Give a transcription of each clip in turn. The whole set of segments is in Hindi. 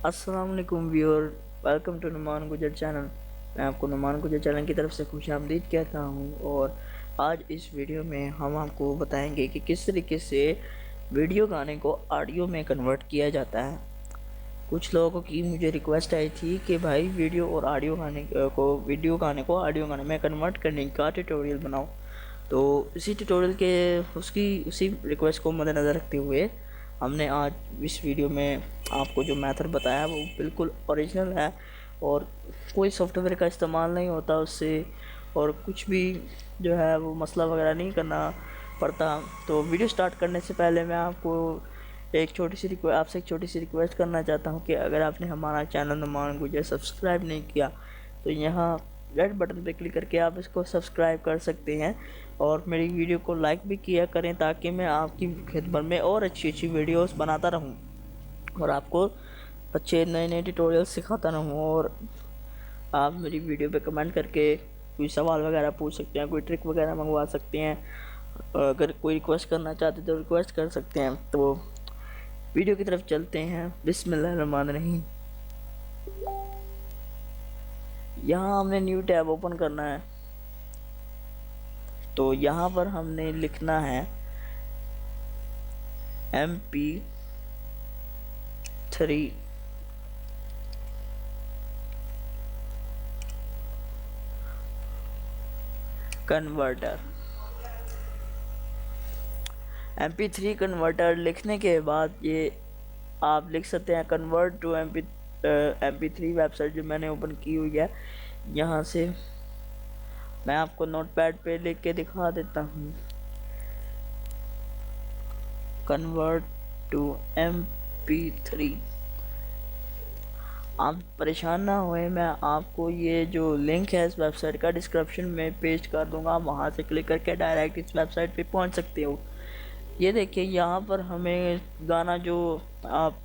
अस्सलाम वालेकुम व्यूअर, वेलकम टू नुमान गुजर चैनल। मैं आपको नुमान गुजर चैनल की तरफ से खुशामदीद कहता हूँ। और आज इस वीडियो में हम आपको बताएंगे कि किस तरीके से वीडियो गाने को ऑडियो में कन्वर्ट किया जाता है। कुछ लोगों की मुझे रिक्वेस्ट आई थी कि भाई वीडियो और ऑडियो गाने को वीडियो गाने को ऑडियो गाने में कन्वर्ट करने का ट्यूटोरियल बनाओ। तो इसी ट्यूटोरियल के उसी रिक्वेस्ट को मद्देनज़र रखते हुए हमने आज इस वीडियो में आपको जो मेथड बताया वो बिल्कुल ओरिजिनल है और कोई सॉफ्टवेयर का इस्तेमाल नहीं होता उससे, और कुछ भी जो है वो मसला वगैरह नहीं करना पड़ता। तो वीडियो स्टार्ट करने से पहले मैं आपको आपसे एक छोटी सी रिक्वेस्ट करना चाहता हूँ कि अगर आपने हमारा चैनल नुमान गुजर सब्सक्राइब नहीं किया तो यहाँ रेड बटन पर क्लिक करके आप इसको सब्सक्राइब कर सकते हैं और मेरी वीडियो को लाइक भी किया करें ताकि मैं आपकी खिदमत में और अच्छी वीडियोस बनाता रहूं और आपको अच्छे नए नए ट्यूटोरियल सिखाता रहूं। और आप मेरी वीडियो पे कमेंट करके कोई सवाल वगैरह पूछ सकते हैं, कोई ट्रिक वगैरह मंगवा सकते हैं, अगर कोई रिक्वेस्ट करना चाहते तो रिक्वेस्ट कर सकते हैं। तो वीडियो की तरफ चलते हैं। बिस्मिल्लाहिर्रहमानिर्रहीम। यहाँ हमने न्यू टैब ओपन करना है। तो यहाँ पर हमने लिखना है MP3 कन्वर्टर। MP3 कन्वर्टर लिखने के बाद ये आप लिख सकते हैं कन्वर्ट टू MP3 वेबसाइट जो मैंने ओपन की हुई है। यहाँ से मैं आपको नोटपैड पे लिख के दिखा देता हूँ, कन्वर्ट टू MP3। आप परेशान ना होए, मैं आपको ये जो लिंक है इस वेबसाइट का डिस्क्रिप्शन में पेस्ट कर दूंगा, वहाँ से क्लिक करके डायरेक्ट इस वेबसाइट पे पहुँच सकते हो। ये देखिए यहाँ पर हमें गाना जो आप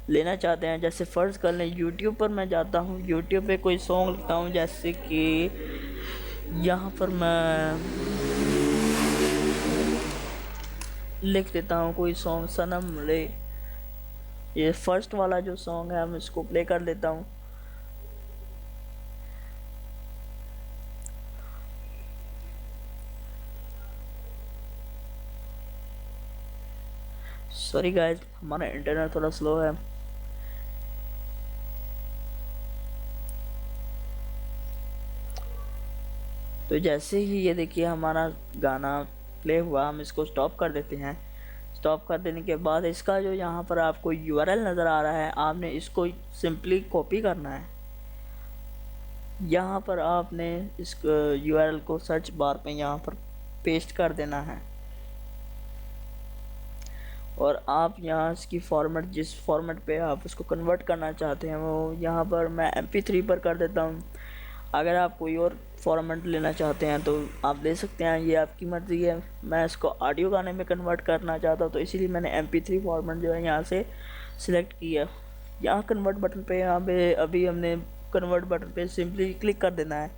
लेना चाहते हैं, जैसे फ़र्ज़ कर लें यूट्यूब पर मैं जाता हूँ, यूट्यूब पे कोई सॉन्ग लिखता हूँ, जैसे कि यहाँ पर मैं लिख देता हूँ कोई सॉन्ग सनम रे। ये फर्स्ट वाला जो सॉन्ग है हम इसको प्ले कर लेता हूँ। सॉरी गाइस, हमारा इंटरनेट थोड़ा स्लो है। तो जैसे ही ये देखिए हमारा गाना प्ले हुआ, हम इसको स्टॉप कर देते हैं। स्टॉप कर देने के बाद इसका जो यहाँ पर आपको यूआरएल नज़र आ रहा है, आपने इसको सिंपली कॉपी करना है। यहाँ पर आपने इस यूआरएल को सर्च बार पे यहाँ पर पेस्ट कर देना है और आप यहाँ इसकी फॉर्मेट, जिस फॉर्मेट पे आप उसको कन्वर्ट करना चाहते हैं वो यहाँ पर मैं MP3 पर कर देता हूँ। अगर आप कोई और फॉर्मेट लेना चाहते हैं तो आप ले सकते हैं, ये आपकी मर्ज़ी है। मैं इसको ऑडियो गाने में कन्वर्ट करना चाहता हूँ तो इसीलिए मैंने MP3 फॉर्मेट जो है यहाँ से सिलेक्ट किया। यहाँ कन्वर्ट बटन पे यहाँ पे अभी हमने कन्वर्ट बटन पे सिंपली क्लिक कर देना है।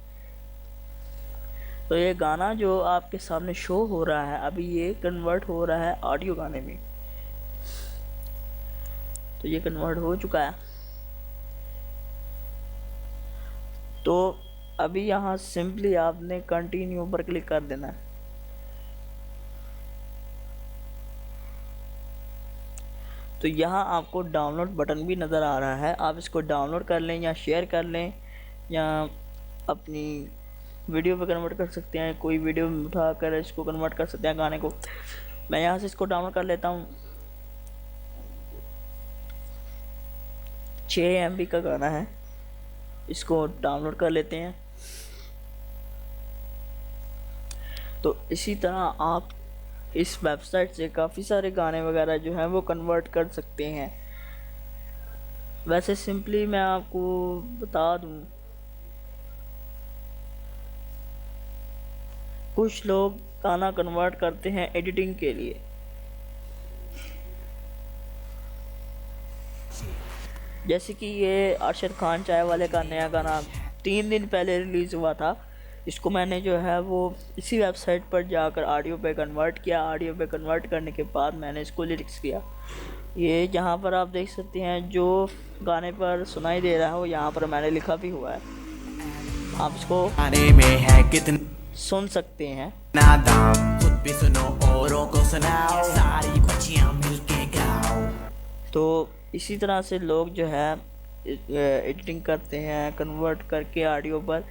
तो ये गाना जो आपके सामने शो हो रहा है अभी ये कन्वर्ट हो रहा है ऑडियो गाने में। तो ये कन्वर्ट हो चुका है। तो अभी यहाँ सिंपली आपने कंटिन्यू पर क्लिक कर देना है। तो यहाँ आपको डाउनलोड बटन भी नज़र आ रहा है, आप इसको डाउनलोड कर लें या शेयर कर लें या अपनी वीडियो पे कन्वर्ट कर सकते हैं, कोई वीडियो उठा कर इसको कन्वर्ट कर सकते हैं गाने को। मैं यहाँ से इसको डाउनलोड कर लेता हूँ। 6 MB का गाना है, इसको डाउनलोड कर लेते हैं। तो इसी तरह आप इस वेबसाइट से काफ़ी सारे गाने वगैरह जो हैं वो कन्वर्ट कर सकते हैं। वैसे सिंपली मैं आपको बता दूं, कुछ लोग गाना कन्वर्ट करते हैं एडिटिंग के लिए। जैसे कि ये अरशद खान चाय वाले का नया गाना 3 दिन पहले रिलीज़ हुआ था, इसको मैंने जो है वो इसी वेबसाइट पर जाकर ऑडियो पे कन्वर्ट किया। ऑडियो पे कन्वर्ट करने के बाद मैंने इसको लिरिक्स किया। ये यहाँ पर आप देख सकते हैं जो गाने पर सुनाई दे रहा है वो यहाँ पर मैंने लिखा भी हुआ है, आप इसको गाने में है कितना सुन सकते हैं। दाम, खुद भी सुनो औरों को सुनाओ, सारी बच्चियां मिलके गाओ। तो इसी तरह से लोग जो है एडिटिंग करते हैं, कन्वर्ट करके ऑडियो पर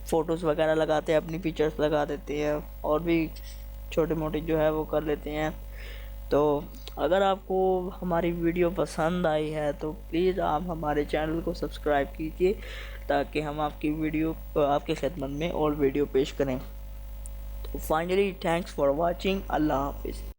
फ़ोटोज़ वगैरह लगाते हैं, अपनी पिक्चर्स लगा देते हैं और भी छोटे मोटे जो है वो कर लेते हैं। तो अगर आपको हमारी वीडियो पसंद आई है तो प्लीज़ आप हमारे चैनल को सब्सक्राइब कीजिए ताकि हम आपकी वीडियो आपके खिदमत में और वीडियो पेश करें। तो फाइनली थैंक्स फॉर वाचिंग। अल्लाह हाफिज़।